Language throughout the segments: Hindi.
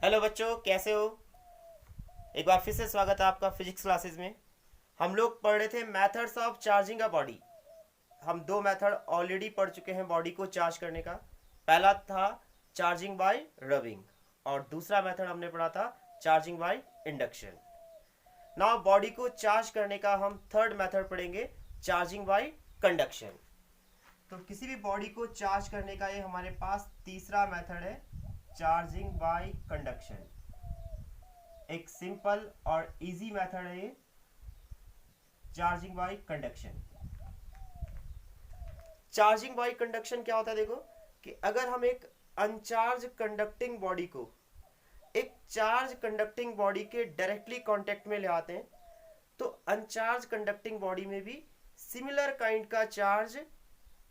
हेलो बच्चों, कैसे हो। एक बार फिर से स्वागत है आपका फिजिक्स क्लासेस में। हम लोग पढ़ रहे थे methods of charging a body. हम दो मेथड ऑलरेडी पढ़ चुके हैं बॉडी को चार्ज करने का। पहला था चार्जिंग बाय रबिंग और दूसरा मेथड हमने पढ़ा था charging by induction. Now body को चार्ज करने का हम थर्ड मेथड पढ़ेंगे, चार्जिंग बाय कंडक्शन। तो किसी भी बॉडी को चार्ज करने का ये हमारे पास तीसरा मेथड है, चार्जिंग बाय कंडक्शन। एक सिंपल और इजी मेथड है ये, charging by conduction. Charging by conduction क्या होता है, देखो कि अगर हम एक अनचार्ज कंडक्टिंग बॉडी को एक चार्ज कंडक्टिंग बॉडी के डायरेक्टली कांटेक्ट में ले आते हैं तो अनचार्ज कंडक्टिंग बॉडी में भी सिमिलर काइंड का चार्ज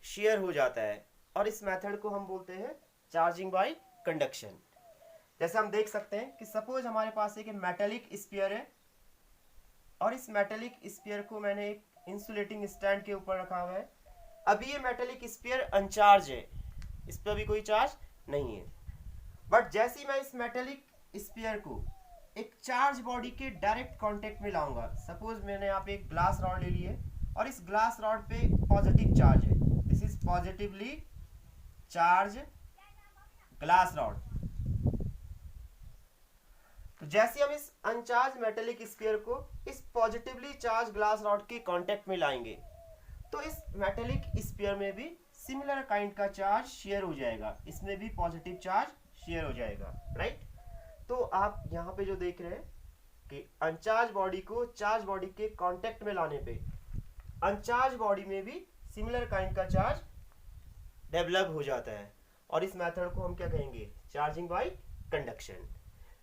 शेयर हो जाता है और इस मेथड को हम बोलते हैं चार्जिंग बाय कंडक्शन। जैसे हम देख सकते हैं कि सपोज हमारे पास एक मेटेलिक स्फीयर है और इस मेटेलिक स्फीयर को मैंने एक इंसुलेटिंग स्टैंड के ऊपर रखा हुआ है। अभी ये मेटेलिक स्फीयर अनचार्ज है, इस पर भी कोई चार्ज नहीं है। बट जैसे ही मैं इस मेटेलिक स्फीयर को एक चार्ज बॉडी के डायरेक्ट कांटेक्ट में लाऊंगा, सपोज मैंने यहाँ पे एक ग्लास रॉड ले ली है और इस ग्लास रॉड पे पॉजिटिव चार्ज है, this is positively charge glass rod. तो जैसे हम इस अनचार्ज मेटेलिक स्फीयर को इस पॉजिटिवली चार्ज ग्लास रॉड के कांटेक्ट में लाएंगे तो इस मेटेलिक स्फीयर में भी सिमिलर काइंड का चार्ज शेयर हो जाएगा, इसमें भी पॉजिटिव चार्ज शेयर हो जाएगा, राइट। तो आप यहाँ पे जो देख रहे हैं कि अनचार्ज बॉडी को चार्ज बॉडी के कांटेक्ट में लाने पे अनचार्ज बॉडी में भी सिमिलर काइंड का चार्ज डेवलप हो जाता है और इस मेथड को हम क्या कहेंगे, चार्जिंग बाय कंडक्शन।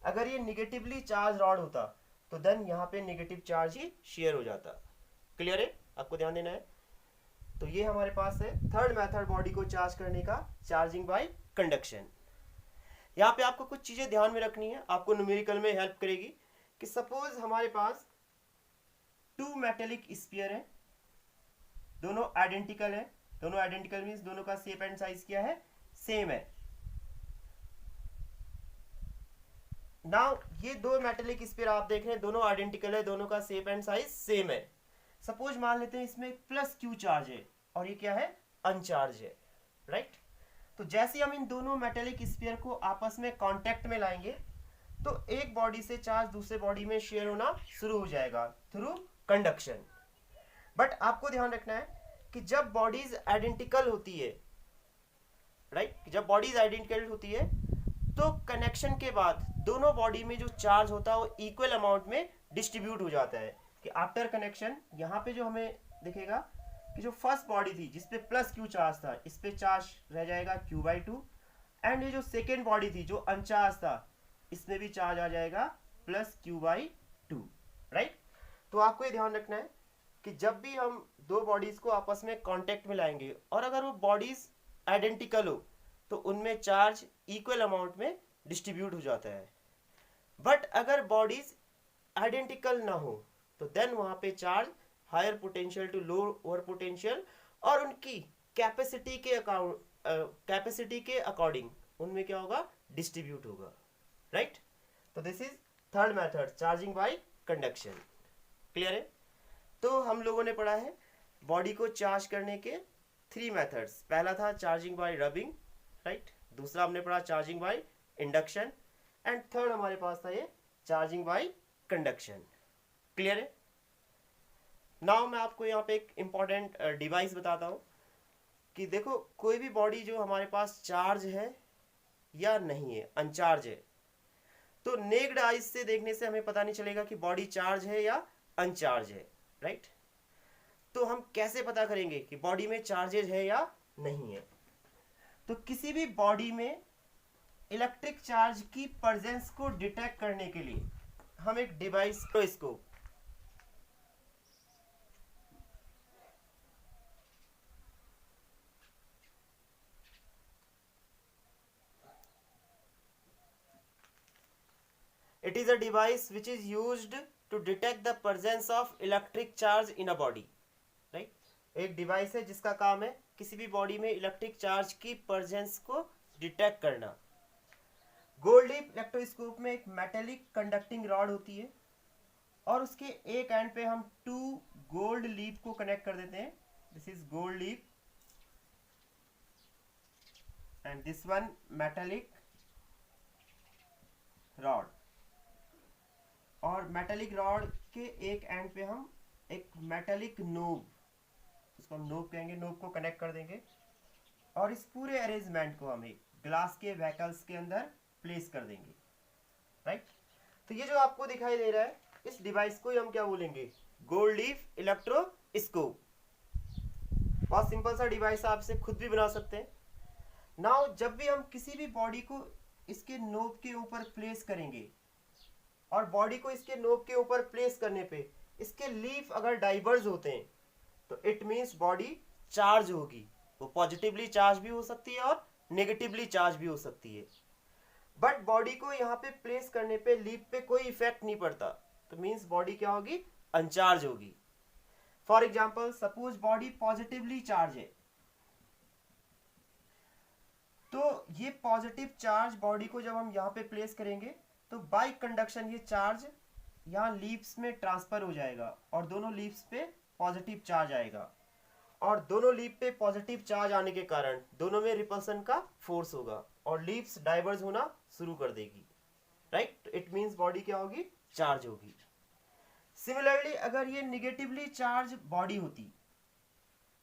अगर ये निगेटिवली चार्ज रॉड होता तो देन यहाँ पे निगेटिव चार्ज ही शेयर हो जाता। क्लियर है, आपको ध्यान देना है। तो ये हमारे पास है थर्ड मेथड बॉडी को चार्ज करने का, चार्जिंग बाय कंडक्शन। यहाँ पे आपको कुछ चीजें ध्यान में रखनी है, आपको न्यूमेरिकल में हेल्प करेगी। कि सपोज हमारे पास टू मेटेलिक स्फीयर है, दोनों आइडेंटिकल है। दोनों आइडेंटिकल मीन्स दोनों का शेप एंड साइज क्या है, सेम है। नाउ ये दो मेटेलिक स्फीयर आप देख रहे हैं, दोनों आइडेंटिकल है, दोनों का शेप एंड साइज सेम है। सपोज मान लेते हैं इसमें प्लस क्यू चार्ज है और ये क्या है, अनचार्ज है, राइट। तो जैसे हम इन दोनों मेटेलिक स्फीयर को आपस में कांटेक्ट में लाएंगे तो एक बॉडी से चार्ज दूसरे बॉडी में शेयर होना शुरू हो जाएगा थ्रू कंडक्शन। बट आपको ध्यान रखना है कि जब बॉडीज आइडेंटिकल होती है, राइट, जब बॉडीज आइडेंटिकल होती है तो कनेक्शन के बाद दोनों बॉडी में जो चार्ज होता है वो इक्वल अमाउंट में डिस्ट्रीब्यूट हो जाता है। कि आफ्टर कनेक्शन यहाँ पे जो हमें दिखेगा कि जो फर्स्ट बॉडी थी जिसपे प्लस क्यू चार्ज था, इस पे चार्ज रह जाएगा Q/2 एंड ये जो सेकेंड बॉडी थी जो अनचार्ज था, इसमें भी चार्ज आ जाएगा प्लस Q/2, राइट। तो आपको ये ध्यान रखना है कि जब भी हम दो बॉडीज को आपस में कांटेक्ट में लाएंगे और अगर वो बॉडीज आइडेंटिकल हो तो उनमें चार्ज इक्वल अमाउंट में डिस्ट्रीब्यूट हो जाता है। बट अगर बॉडीज आइडेंटिकल ना हो तो देन वहां पे charge higher potential to lower potential और उनकी कैपेसिटी के अकॉर्डिंग उनमें क्या होगा, डिस्ट्रीब्यूट होगा, राइट। तो this is third method, charging by conduction. Clear है। तो हम लोगों ने पढ़ा है बॉडी को चार्ज करने के थ्री मेथड्स। पहला था चार्जिंग बाय रबिंग, राइट। दूसरा हमने पढ़ा charging by induction and third हमारे पास था ये चार्जिंग बाय कंडक्शन। क्लियर है। नाउ मैं आपको यहाँ पे एक इंपॉर्टेंट डिवाइस बताता हूँ कि देखो कोई भी बॉडी जो हमारे पास चार्ज है या नहीं है, अनचार्ज है, तो नेक्ड आइज से देखने से हमें पता नहीं चलेगा कि बॉडी चार्ज है या अनचार्ज है, राइट। तो हम कैसे पता करेंगे कि बॉडी में चार्जेज है या नहीं है। तो किसी भी बॉडी में इलेक्ट्रिक चार्ज की प्रेजेंस को डिटेक्ट करने के लिए हम एक डिवाइस को इसको it is a device which is used to detect the presence of electric charge in a body, right। एक डिवाइस है जिसका काम है किसी भी बॉडी में इलेक्ट्रिक चार्ज की प्रेजेंस को डिटेक्ट करना। गोल्ड लीफ इलेक्ट्रोस्कोप में एक मेटेलिक कंडक्टिंग रॉड होती है और उसके एक एंड पे हम 2 गोल्ड लीफ को कनेक्ट कर देते हैं. This is gold leaf and this one metallic rod. और मेटेलिक रॉड के एक एंड पे हम एक मेटेलिक नोब, उसको हम नोब कहेंगे, नोब को कनेक्ट कर देंगे और इस पूरे अरेंजमेंट को हम एक ग्लास के वेकल्स के अंदर प्लेस कर देंगे. राइट. तो ये जो आपको दिखाई दे रहा है, इस डिवाइस को हम क्या बोलेंगे, गोल्ड लीफ इलेक्ट्रोस्कोप. बहुत सिंपल सा डिवाइस, आप इसे खुद भी बना सकते हैं. नाउ जब भी हम किसी भी बॉडी को इसके नोब के ऊपर प्लेस करेंगे और बॉडी को इसके नोब के ऊपर प्लेस करने पे इसके लीफ अगर डाइवर्ज होते हैं तो इट मीन्स बॉडी चार्ज होगी. वो पॉजिटिवली चार्ज भी हो सकती है और नेगेटिवली चार्ज भी हो सकती है. बट बॉडी को यहाँ पे प्लेस करने पे लीफ पे कोई इफेक्ट नहीं पड़ता, तो मीन्स बॉडी क्या होगी, अनचार्ज होगी. For example suppose body positively charge है, तो ये पॉजिटिव चार्ज बॉडी को जब हम यहाँ पे प्लेस करेंगे तो बाय कंडक्शन ये चार्ज यहाँ लीव्स में ट्रांसफर हो जाएगा और दोनों लीव्स पे पॉजिटिव चार्ज आएगा. और दोनों लीफ पे पॉजिटिव चार्ज आने के कारण दोनों में रिपल्सन का फोर्स होगा और लीव्स डाइवर्ज होना शुरू कर देगी. राइट. तो इट मीन्स बॉडी क्या होगी, चार्ज होगी. सिमिलरली अगर ये निगेटिवली चार्ज बॉडी होती,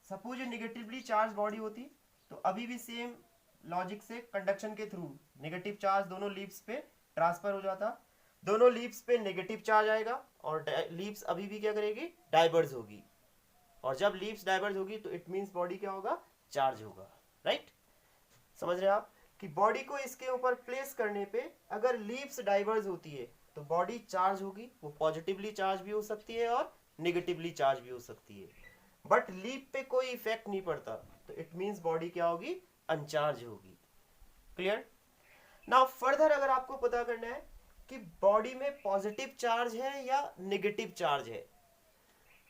सपोज ये निगेटिवली चार्ज बॉडी होती, तो अभी भी सेम लॉजिक से कंडक्शन के थ्रू नेगेटिव चार्ज दोनों लीव्स पे ट्रांसफर हो जाता, दोनों लीव्स पे नेगेटिव चार्ज आएगा और लीव्स अभी भी क्या करेगी, डाइवर्ज होगी. और जब लीव्स डाइवर्ज होगी तो इट मीन्स बॉडी क्या होगा, चार्ज होगा. राइट. समझ रहे हैं आप कि बॉडी को इसके ऊपर प्लेस करने पे अगर लीव्स डाइवर्ज होती है तो बॉडी चार्ज होगी. वो पॉजिटिवली चार्ज भी हो सकती है और नेगेटिवली चार्ज भी हो सकती है. बट लीव पे कोई इफेक्ट नहीं पड़ता, तो इट मीन्स बॉडी क्या होगी, अनचार्ज होगी. क्लियर. नाउ फर्दर अगर आपको पता करना है कि बॉडी में पॉजिटिव चार्ज है या नेगेटिव चार्ज है,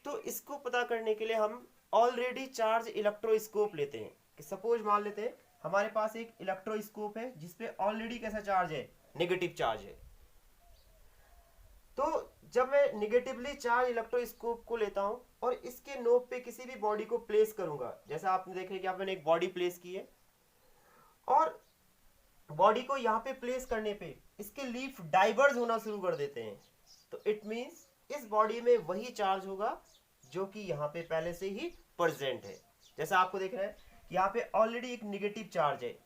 तो इसको पता करने के लिए हम ऑलरेडी चार्ज इलेक्ट्रोस्कोप लेते हैं. कि सपोज मान लेते हैं हमारे पास एक इलेक्ट्रोस्कोप है जिसपे ऑलरेडी कैसा चार्ज है, नेगेटिव चार्ज है. तो जब मैं निगेटिवली चार्ज इलेक्ट्रोस्कोप को लेता हूं और इसके नोब पे किसी भी बॉडी को प्लेस करूंगा, जैसे आपने देखे कि आपने एक बॉडी प्लेस की है और बॉडी को यहाँ पे प्लेस करने पे इसके लीफ डाइवर्ज होना शुरू कर देते हैं, तो इट मीन्स इस बॉडी में वही चार्ज होगा जो कि यहाँ पे पहले से ही प्रेजेंट है. जैसा आपको देख रहे हैं कि यहाँ पे ऑलरेडी एक निगेटिव चार्ज है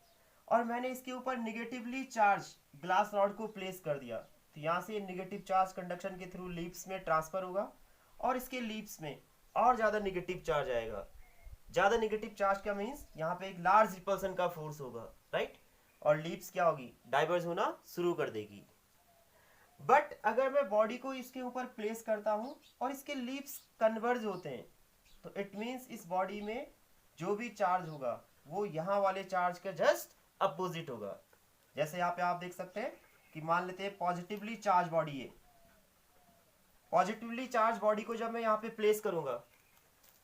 और मैंने इसके ऊपर निगेटिवली चार्ज ग्लास रॉड को प्लेस कर दिया, तो यहाँ से निगेटिव चार्ज कंडक्शन के थ्रू लीव्स में ट्रांसफर होगा और इसके लीव्स में और ज्यादा निगेटिव चार्ज आएगा. ज्यादा निगेटिव चार्ज क्या मीन्स यहाँ पे एक लार्ज रिपल्सन का फोर्स होगा. राइट. और लीव्स क्या होगी, डाइवर्ज होना शुरू कर देगी. बट अगर मैं बॉडी को इसके ऊपर प्लेस करता हूं और इसके लीव्स कन्वर्ज होते हैं, तो इट मीन्स इस बॉडी में जो भी चार्ज होगा वो यहाँ वाले चार्ज के जस्ट अपोजिट होगा. जैसे यहाँ पे आप देख सकते हैं कि मान लेते हैं पॉजिटिवली चार्ज बॉडी है. पॉजिटिवली चार्ज बॉडी को जब मैं यहाँ पे प्लेस करूंगा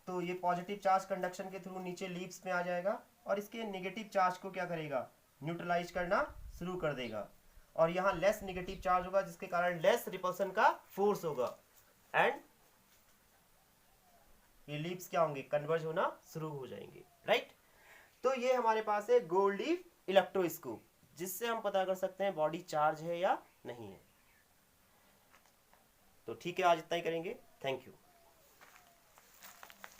तो ये पॉजिटिव चार्ज कंडक्शन के थ्रू नीचे लीव्स में आ जाएगा और इसके नेगेटिव चार्ज को क्या करेगा, न्यूट्रलाइज करना शुरू कर देगा और यहाँ लेस नेगेटिव चार्ज होगा जिसके कारण लेस रिपल्सन का फोर्स होगा एंड ये लीव्स क्या होंगे, कन्वर्ज होना शुरू हो जाएंगे. राइट. तो ये हमारे पास है गोल्ड लीफ इलेक्ट्रोस्कोप, जिससे हम पता कर सकते हैं बॉडी चार्ज है या नहीं है. तो ठीक है, आज इतना ही करेंगे. Thank you.